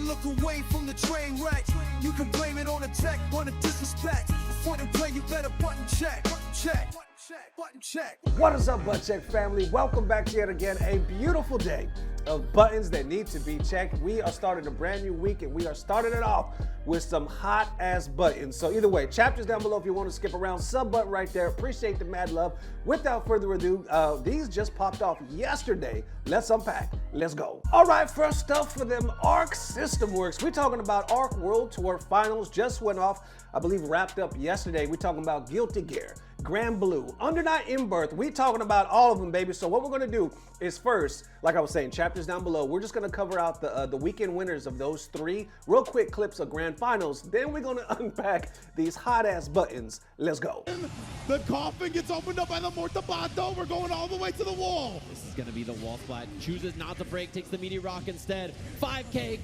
look away from the train wreck. You can blame it on the tech, on the disrespect. Before they play, you better button check. Button check. What is up, Butt Check family? Welcome back yet again. A beautiful day of buttons that need to be checked. We are starting a brand new week, and we are starting it off with some hot ass buttons. So either way, chapters down below if you want to skip around. Sub button right there. Appreciate the mad love. Without further ado, these just popped off yesterday. Let's unpack. Let's go. All right, first up for them ARC System Works. We're talking about ARC World Tour Finals. Just went off, I believe wrapped up yesterday. We're talking about Guilty Gear, Grand Blue, Under Night In Birth. We talking about all of them, baby. So what we're gonna do is first, like I was saying, chapters down below, we're just gonna cover out the weekend winners of those three, real quick clips of grand finals. Then we're gonna unpack these hot ass buttons. Let's go. The coffin gets opened up by the Mortabato. We're going all the way to the wall. This is gonna be the wall splat. Chooses not to break, takes the meaty rock instead. 5K.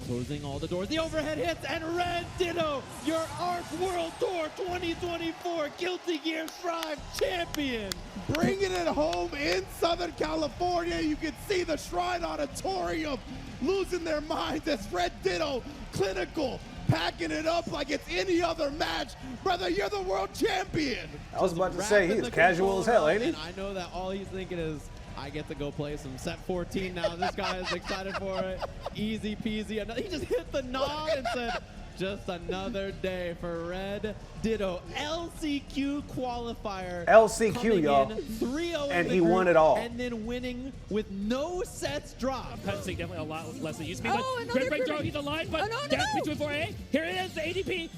Closing all the doors, the overhead hits, and Red Ditto, your ARC World Tour 2024 Guilty Gear Strive champion. Bringing it home in Southern California. You can see the Shrine Auditorium losing their minds as Red Ditto, clinical, packing it up like it's any other match. Brother, you're the world champion. I was about to say, he's casual as hell, ain't he? And I know that all he's thinking is, I get to go play some set 14 now. This guy is excited for it. Easy peasy. He just hit the nod and said, just another day for Red Ditto. LCQ qualifier. LCQ, y'all. 3-0 and he won it all. And then winning with no sets dropped. Punching definitely a lot less than it used to be. Oh, But another Great Break Throw, he's alive, but dash between 4A. Here it is, the ADP.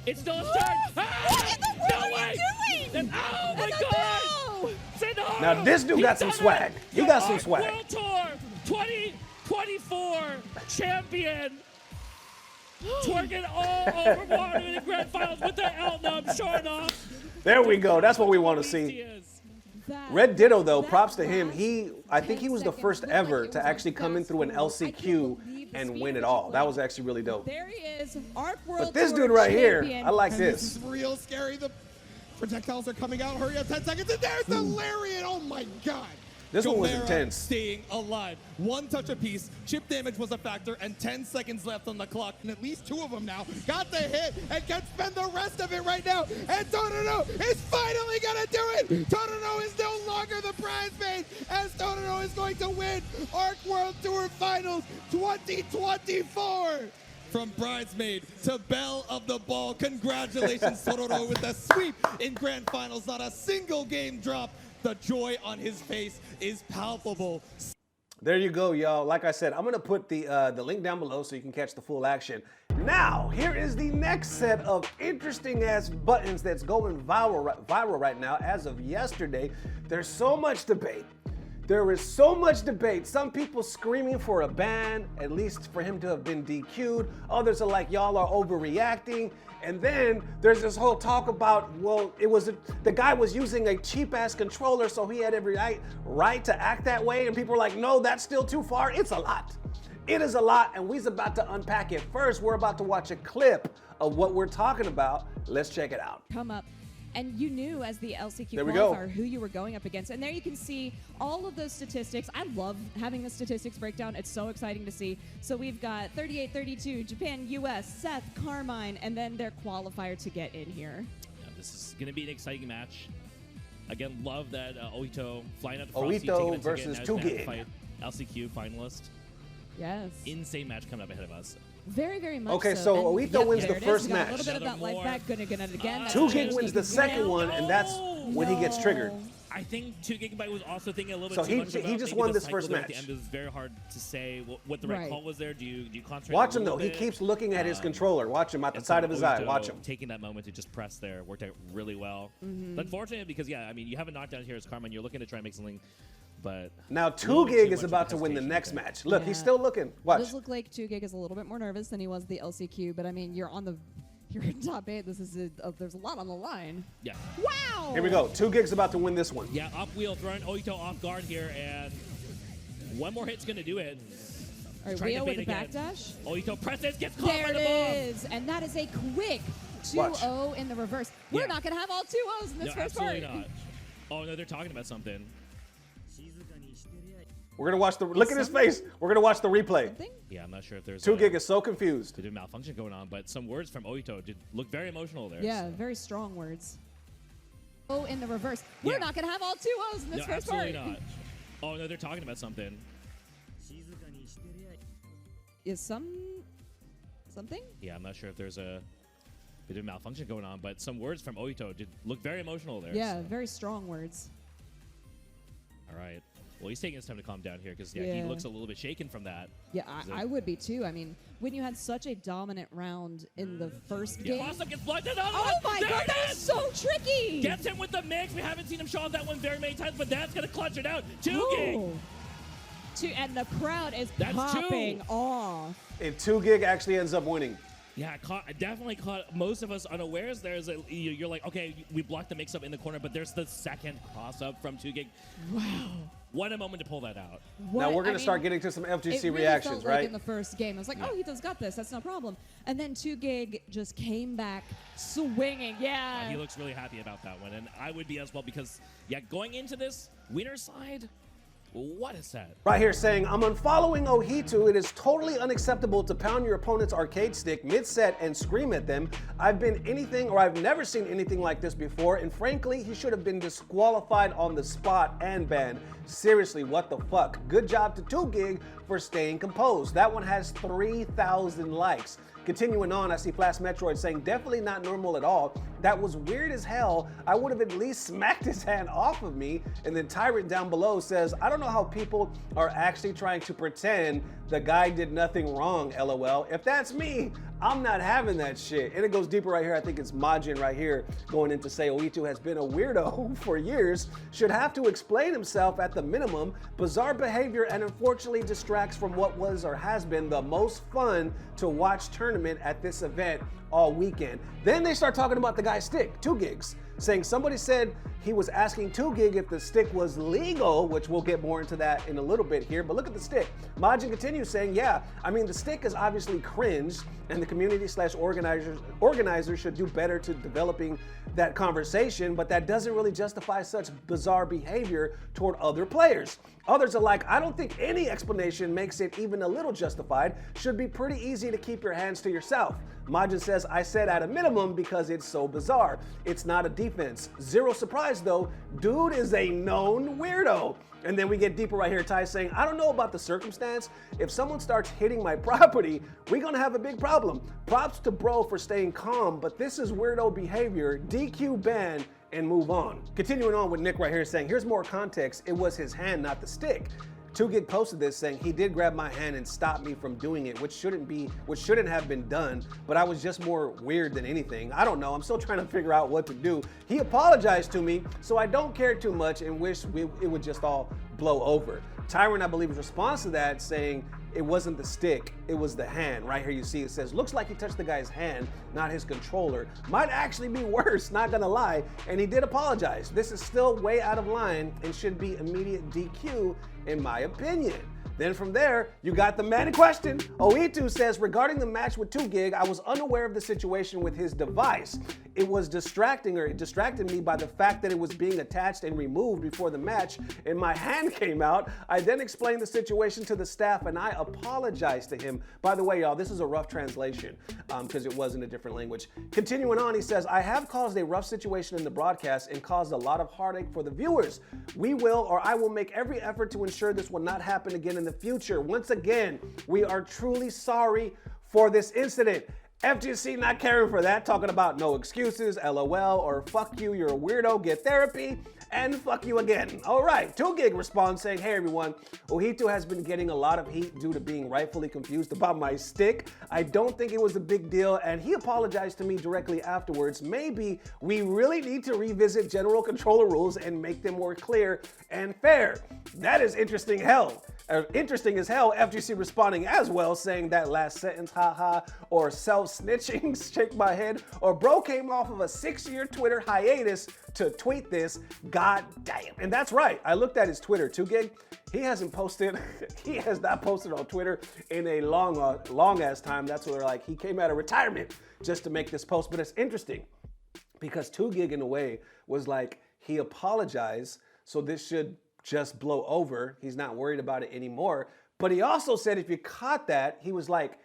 It's still his turn. What in the world No are way. you doing? Oh my God. Senharo. Now this dude got some swag. He got some swag. World Tour 2024 champion. Twerking all over water in the grand finals with the L-nub, sure enough. There we go. That's what we want to see. Red Ditto, though, props to him. I think he was the first ever to actually come in through an LCQ and win it all. That was actually really dope. There he is, ARC World But this Tour dude right here, champion. I like This this. is real scary. The projectiles are coming out. Hurry up, 10 seconds. And there's the Lariat. Oh my God. This one was Gomera intense. staying alive. One touch apiece. Chip damage was a factor, and 10 seconds left on the clock. And at least two of them now got the hit and can spend the rest of it right now. And Torino is finally gonna do it. Torino is no longer the bridesmaid, as Torino is going to win ARC World Tour Finals 2024. From bridesmaid to belle of the ball. Congratulations, Tororo, with a sweep in grand finals. Not a single game drop. The joy on his face is palpable. There you go, y'all. Like I said, I'm going to put the link down below so you can catch the full action. Now, here is the next set of interesting-ass buttons that's going viral right now. As of yesterday, there's so much debate. There is so much debate. Some people screaming for a ban, at least for him to have been DQ'd. Others are like, y'all are overreacting. And then there's this whole talk about, well, the guy was using a cheap-ass controller, so he had every right to act that way. And people are like, no, that's still too far. It's a lot. It is a lot, and we're about to unpack it. First, we're about to watch a clip of what we're talking about. Let's check it out. Come up. And you knew as the LCQ There we go. qualifier who you were going up against. And there you can see all of those statistics. I love having the statistics breakdown. It's so exciting to see. So we've got 38-32, Japan, US, Seth, Carmine, and then their qualifier to get in here. Yeah, this is going to be an exciting match. Again, love that Ohittou flying out to Frosty, Ohittou taking it versus again, 2Gig. fight LCQ finalist. Yes. Insane match coming up ahead of us. Very, very much Okay, so. so And Ohittou wins there the it is. first We got match. A little bit of that Another life back. Gonna it again. That's 2Gig changed. wins the second one, and that's when he gets triggered. I think 2Gig was also thinking a little bit So too he- much about he just maybe won the this cycle first there at match. The end. It was very hard to say what the right Right. call was there. Do you concentrate? Watch a him, though. little He bit? keeps looking at his controller. Watch him at the And side so of his eye. Ohittou Watch him. taking that moment to just press there worked out really well. Unfortunately, because yeah, I mean, you have a knockdown here as Carmine. You're looking to try and make something, but Now, a little 2Gig too is much about of to a win the hesitation next there. match. Look, he's Yeah. still looking. It Watch. does look like 2Gig is a little bit more nervous than he was the LCQ, but I mean, you're in top 8. This is there's a lot on the line. Yeah. Wow. Here we go. 2Gig's about to win this one. Yeah, up wheel throwing Ohittou off guard here, and one more hit's gonna do it. All right, Trying to Wheel with a bait again. backdash. Ohittou presses, gets caught There by it the bomb. is, and that is a quick 2-0 Watch. in the reverse. We're Yeah. not gonna have all 2-0s in this No, first part. absolutely not. Oh no, they're talking about something. We're gonna watch the. Look at his face. We're gonna watch the replay. Something? Yeah, I'm not sure if there's 2GIG is so confused. a malfunction going on, but some words from Ohittou did look very emotional there. Yeah, so. very strong words. Oh, in the reverse. We're Yeah. not going to have all 2 O's in this No, first part. absolutely not. Oh, no, they're talking about something. Is something? Yeah, I'm not sure if there's a bit of malfunction going on, but some words from Ohittou did look very emotional there. Yeah, so. very strong words. All right. Well, he's taking his time to calm down here because he Yeah. looks a little bit shaken from that. Yeah, So- I would be too. I mean, when you had such a dominant round in the first game. Cross-up gets blocked. Another Oh one. my There god, it that was is! so tricky! Gets him with the mix. We haven't seen him show off that one very many times, but that's going to clutch it out. 2GIG. Ooh. And the crowd is That's popping 2. off. And 2GIG actually ends up winning. Yeah, definitely caught most of us unawares. You're like, okay, we blocked the mix-up in the corner, but there's the second cross-up from 2GIG. Wow. What a moment to pull that out. Now we're gonna start getting to some FGC it really reactions, felt right? Like in the first game, I was like, oh, Ohitou's got this. That's no problem. And then 2GIG just came back swinging. Yeah. He looks really happy about that one, and I would be as well because, yeah, going into this winner side, what a set. Right here saying, I'm unfollowing Ohittou. It is totally unacceptable to pound your opponent's arcade stick mid-set and scream at them. I've never seen anything like this before, and frankly, he should have been disqualified on the spot and banned. Seriously, what the fuck? Good job to 2GIG for staying composed. That one has 3,000 likes. Continuing on, I see Flash Metroid saying, definitely not normal at all. That was weird as hell. I would have at least smacked his hand off of me. And then Tyrant down below says, I don't know how people are actually trying to pretend the guy did nothing wrong, LOL. If that's me, I'm not having that shit. And it goes deeper right here. I think it's Majin right here going in to say Ohittou has been a weirdo for years, should have to explain himself at the minimum. Bizarre behavior and unfortunately distracts from what was or has been the most fun to watch tournament at this event all weekend. Then they start talking about the guy's stick, 2GIG's, saying somebody said he was asking 2GIG if the stick was legal, which we'll get more into that in a little bit here, but look at the stick. Majin continues saying, yeah, I mean, the stick is obviously cringe, and the community/organizers should do better to developing that conversation, but that doesn't really justify such bizarre behavior toward other players. Others are like, I don't think any explanation makes it even a little justified. Should be pretty easy to keep your hands to yourself. Majin says, I said at a minimum because it's so bizarre. It's not a defense. Zero surprise though, dude is a known weirdo. And then we get deeper right here, Ty saying, I don't know about the circumstance. If someone starts hitting my property, we're gonna have a big problem. Props to bro for staying calm, but this is weirdo behavior. DQ ban and move on. Continuing on with Nick right here saying, here's more context. It was his hand, not the stick. 2GIG posted this saying, he did grab my hand and stop me from doing it, which shouldn't have been done, but I was just more weird than anything. I don't know, I'm still trying to figure out what to do. He apologized to me, so I don't care too much and wish it would just all blow over. Tyrant, I believe, his response to that saying, it wasn't the stick, it was the hand. Right here you see it says, looks like he touched the guy's hand, not his controller. Might actually be worse, not gonna lie. And he did apologize. This is still way out of line and should be immediate DQ in my opinion. Then from there, you got the man in question. Ohittou says, regarding the match with 2GIG, I was unaware of the situation with his device. It was distracted me by the fact that it was being attached and removed before the match and my hand came out. I then explained the situation to the staff and I apologized to him. By the way, y'all, this is a rough translation because it was in a different language. Continuing on, he says, I have caused a rough situation in the broadcast and caused a lot of heartache for the viewers. I will make every effort to ensure this will not happen again in the future. Once again, we are truly sorry for this incident. FGC not caring for that, talking about no excuses, LOL, or fuck you, you're a weirdo, get therapy, and fuck you again. All right, 2GIG responds saying, hey everyone, Ohittou has been getting a lot of heat due to being rightfully confused about my stick. I don't think it was a big deal, and he apologized to me directly afterwards. Maybe we really need to revisit general controller rules and make them more clear and fair. That is interesting as hell. FGC responding as well, saying that last sentence, haha, or self-snitching, shake my head, or bro came off of a 6-year Twitter hiatus to tweet this, god damn. And that's right, I looked at his Twitter, 2GIG, he has not posted on Twitter in a long ass time. That's where like he came out of retirement just to make this post. But it's interesting because 2GIG in a way was like, he apologized, so this should just blow over. He's not worried about it anymore. But he also said if you caught that, he was like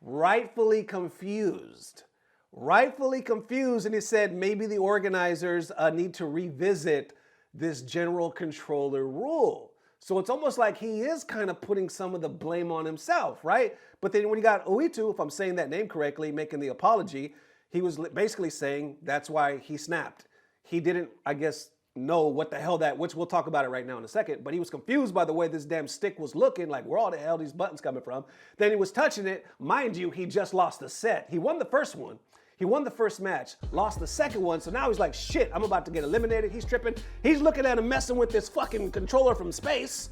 rightfully confused. Rightfully confused. And he said maybe the organizers need to revisit this general controller rule. So it's almost like he is kind of putting some of the blame on himself, right? But then when you got Ohittou, if I'm saying that name correctly, making the apology, he was basically saying that's why he snapped. He didn't, I guess, know what the hell that, which we'll talk about it right now in a second, but he was confused by the way this damn stick was looking, like where all the hell these buttons coming from. Then he was touching it. Mind you, he just lost the set. He won the first one. He won the first match, lost the second one, so now he's like, shit, I'm about to get eliminated. He's tripping. He's looking at him messing with this fucking controller from space,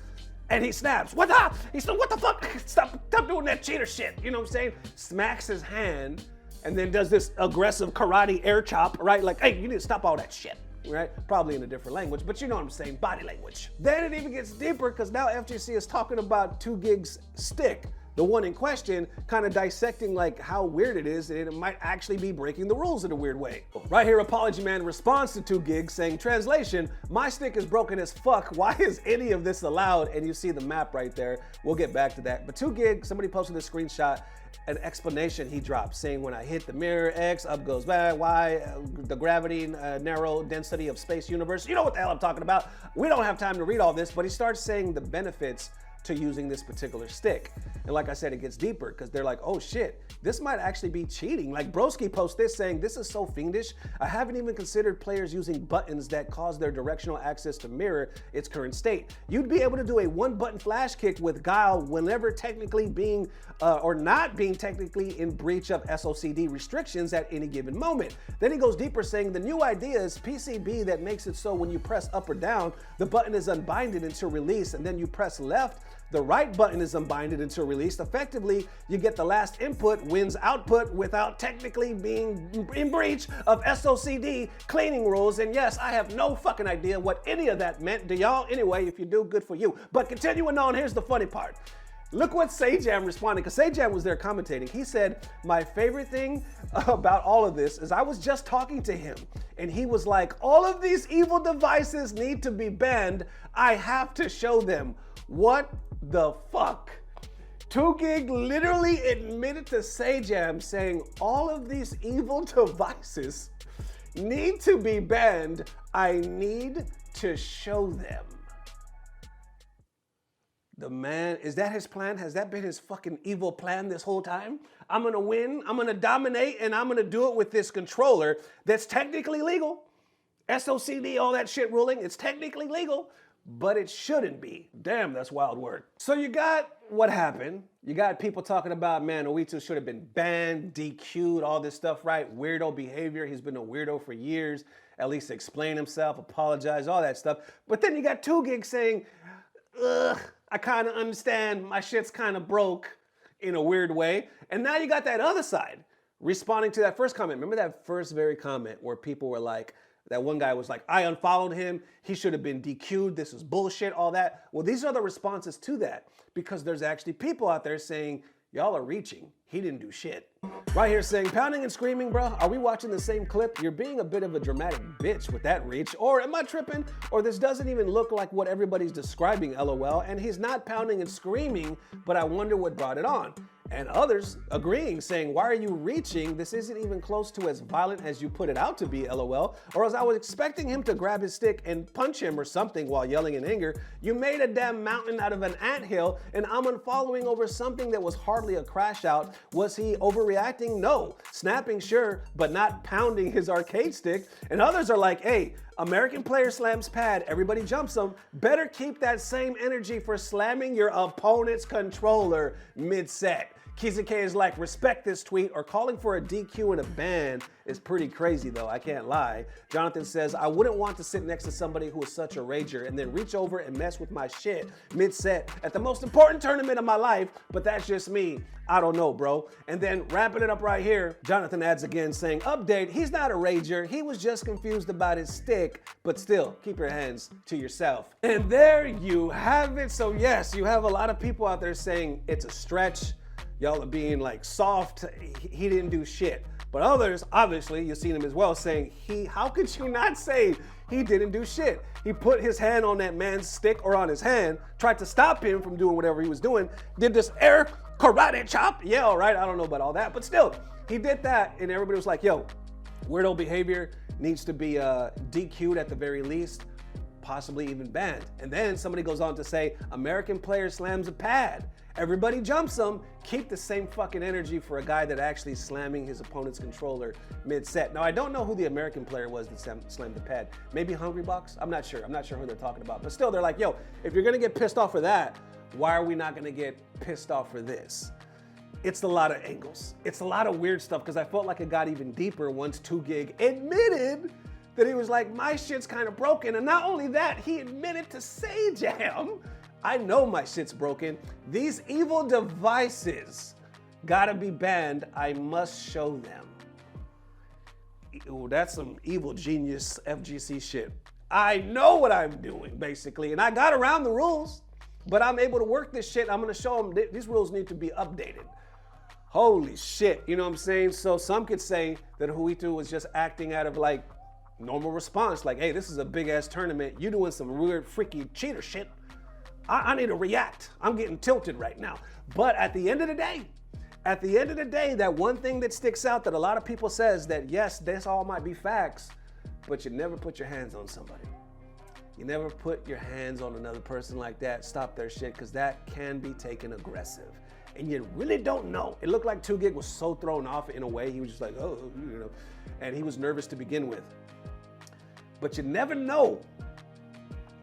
and he snaps. What the? He said, what the fuck? Stop doing that cheater shit. You know what I'm saying? Smacks his hand, and then does this aggressive karate air chop, right? Like, hey, you need to stop all that shit. Right? Probably in a different language, but you know what I'm saying, body language. Then it even gets deeper because now FGC is talking about 2GIG's stick, the one in question, kind of dissecting like how weird it is, and it might actually be breaking the rules in a weird way. Right here, Apology Man responds to 2GIG saying, translation, my stick is broken as fuck. Why is any of this allowed? And you see the map right there. We'll get back to that. But 2GIG, somebody posted a screenshot, an explanation he dropped saying when I hit the mirror, X, up goes Y, the gravity, narrow density of space universe. You know what the hell I'm talking about. We don't have time to read all this, but he starts saying the benefits to using this particular stick. And like I said, it gets deeper because they're like, oh shit, this might actually be cheating. Like Broski posts this saying, this is so fiendish. I haven't even considered players using buttons that cause their directional axis to mirror its current state. You'd be able to do a one button flash kick with guile whenever technically being or not being technically in breach of SOCD restrictions at any given moment. Then he goes deeper saying the new idea is PCB that makes it so when you press up or down, the button is unbinded until release, and then you press left, the right button is unbinded until released. Effectively, you get the last input wins output without technically being in breach of SOCD cleaning rules. And yes, I have no fucking idea what any of that meant. Do y'all? Anyway, if you do, good for you. But continuing on, here's the funny part. Look what Sajam responded, because Sajam was there commentating. He said, my favorite thing about all of this is I was just talking to him, and he was like, all of these evil devices need to be banned. I have to show them. What the fuck? 2GIG literally admitted to Sajam saying all of these evil devices need to be banned. I need to show them. The man, is that his plan? Has that been his fucking evil plan this whole time? I'm gonna win, I'm gonna dominate, and I'm gonna do it with this controller that's technically legal. SOCD, all that shit ruling, it's technically legal, but it shouldn't be. Damn, that's wild word. So you got what happened. You got people talking about, man, Ohittou should have been banned, DQ'd, all this stuff, right? Weirdo behavior. He's been a weirdo for years. At least explain himself, apologize, all that stuff. But then you got 2GIG saying, ugh, I kind of understand. My shit's kind of broke in a weird way. And now you got that other side responding to that first comment. Remember that first very comment where people were like, that one guy was like, I unfollowed him. He should have been DQ'd. This is bullshit, all that. Well, these are the responses to that because there's actually people out there saying, y'all are reaching. He didn't do shit. Right here saying, pounding and screaming, bro. Are we watching the same clip? You're being a bit of a dramatic bitch with that reach. Or am I tripping? Or this doesn't even look like what everybody's describing, LOL. And he's not pounding and screaming, but I wonder what brought it on. And others agreeing, saying, why are you reaching? This isn't even close to as violent as you put it out to be, LOL. Or as I was expecting him to grab his stick and punch him or something while yelling in anger. You made a damn mountain out of an anthill, and I'm unfollowing over something that was hardly a crash out. Was he overreacting? No. Snapping, sure, but not pounding his arcade stick. And others are like, hey, American player slams pad, everybody jumps them. Better keep that same energy for slamming your opponent's controller mid-set. Kizuke is like, respect this tweet, or calling for a DQ and a ban is pretty crazy though, I can't lie. Jonathan says, I wouldn't want to sit next to somebody who is such a rager and then reach over and mess with my shit mid-set at the most important tournament of my life, but that's just me. I don't know, bro. And then wrapping it up right here, Jonathan adds again saying, update, he's not a rager. He was just confused about his stick, but still, keep your hands to yourself. And there you have it. So yes, you have a lot of people out there saying it's a stretch. y'all are being like soft. He didn't do shit. But others, obviously, you've seen him as well, saying how could you not say he didn't do shit? He put his hand on that man's stick or on his hand, tried to stop him from doing whatever he was doing, did this air karate chop. Yeah, all right, I don't know about all that, but still, he did that, and everybody was like, yo, weirdo behavior needs to be DQ'd at the very least, possibly even banned. And then somebody goes on to say, American player slams a pad. Everybody jumps him. Keep the same fucking energy for a guy that actually slamming his opponent's controller mid-set. Now, I don't know who the American player was that slammed the pad. Maybe Hungry Box? I'm not sure. I'm not sure who they're talking about. But still, they're like, yo, if you're gonna get pissed off for that, why are we not gonna get pissed off for this? It's a lot of angles. It's a lot of weird stuff, because I felt like it got even deeper once 2GIG admitted that he was like, my shit's kind of broken. And not only that, he admitted to Sajam, I know my shit's broken. These evil devices gotta be banned. I must show them. Ooh, that's some evil genius FGC shit. I know what I'm doing, basically, and I got around the rules, but I'm able to work this shit. I'm gonna show them these rules need to be updated. Holy shit, you know what I'm saying? So some could say that Ohittou was just acting out of like normal response, like, hey, this is a big ass tournament. You doing some weird, freaky cheater shit. I need to react. I'm getting tilted right now. But at the end of the day, that one thing that sticks out that a lot of people says that yes, this all might be facts, but you never put your hands on somebody. You never put your hands on another person like that, stop their shit, because that can be taken aggressive. And you really don't know. It looked like 2GIG was so thrown off in a way, he was just like, oh, you know, and he was nervous to begin with. But you never know.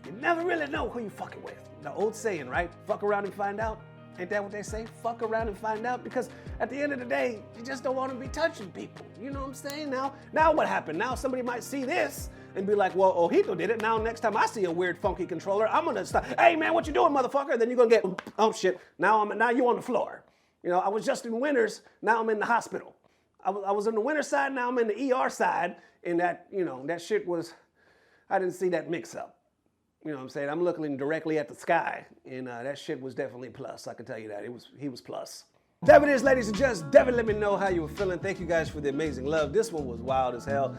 You never really know who you fucking with. The old saying, right? Fuck around and find out. Ain't that what they say? Fuck around and find out, because at the end of the day, you just don't want to be touching people. You know what I'm saying? Now what happened? Now somebody might see this and be like, well, Ohittou did it. Now next time I see a weird funky controller, I'm gonna stop. Hey man, what you doing, motherfucker? Then you're gonna get, oh shit, now you on the floor. You know, I was just in Winners, now I'm in the hospital. I was in the winner side, now I'm in the ER side, and that, you know, that shit was, I didn't see that mix up. You know what I'm saying? I'm looking directly at the sky, and that shit was definitely plus. I can tell you that. He was plus. That it is, ladies and gents. Definitely let me know how you were feeling. Thank you guys for the amazing love. This one was wild as hell.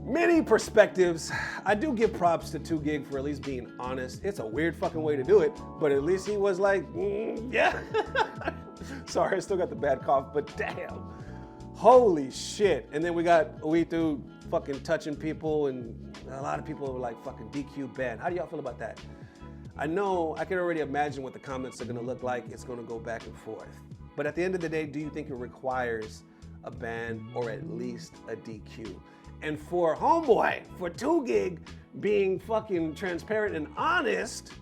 Many perspectives. I do give props to 2GIG for at least being honest. It's a weird fucking way to do it, but at least he was like, yeah. Sorry, I still got the bad cough, but damn. Holy shit. And then we got Ohittou fucking touching people, and a lot of people were like fucking DQ ban. How do y'all feel about that? I know, I can already imagine what the comments are gonna look like. It's gonna go back and forth. But at the end of the day, do you think it requires a ban or at least a DQ? And for homeboy, for 2GIG being fucking transparent and honest,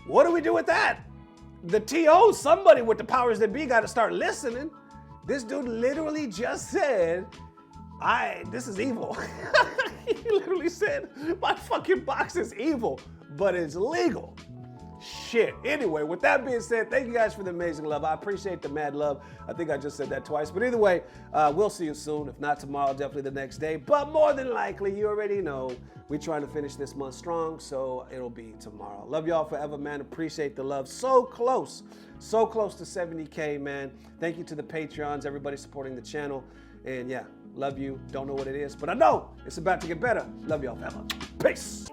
what do we do with that? The TO, somebody with the powers that be gotta start listening. This dude literally just said, this is evil. He literally said, my fucking box is evil, but it's legal. Shit. Anyway, with that being said, thank you guys for the amazing love. I appreciate the mad love. I think I just said that twice. But either way, we'll see you soon. If not tomorrow, definitely the next day. But more than likely, you already know, we're trying to finish this month strong, so it'll be tomorrow. Love y'all forever, man. Appreciate the love. So close to 70K, man. Thank you to the Patreons, everybody supporting the channel. And yeah, love you. Don't know what it is, but I know it's about to get better. Love y'all forever. Peace.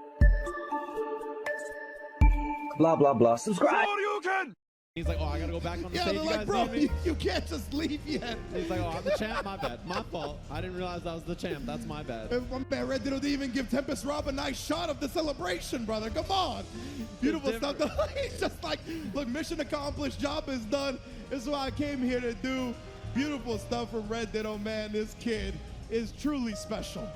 Blah, blah, blah. Subscribe. He's like, oh, I gotta go back on the Yeah, stage. they're You like, guys bro, need me? you can't just leave yet. He's like, oh, I'm the champ. My bad. My fault. I didn't realize I was the champ. That's my bad. My man Red didn't even give Tempest Rob a nice shot of the celebration, brother. Come on. Beautiful stuff. He's just like, look, mission accomplished. Job is done. This is what I came here to do. Beautiful stuff from Red Ditto, man. This kid is truly special.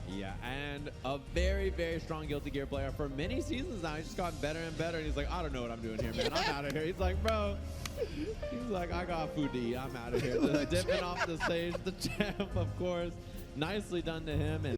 Yeah, and a very, very strong Guilty Gear player for many seasons now. He's just gotten better and better, and he's like, I don't know what I'm doing here, man. I'm out of here. He's like, bro, he's like, I got food to eat. I'm out of here. Just dipping off the stage. The champ, of course. Nicely done to him. And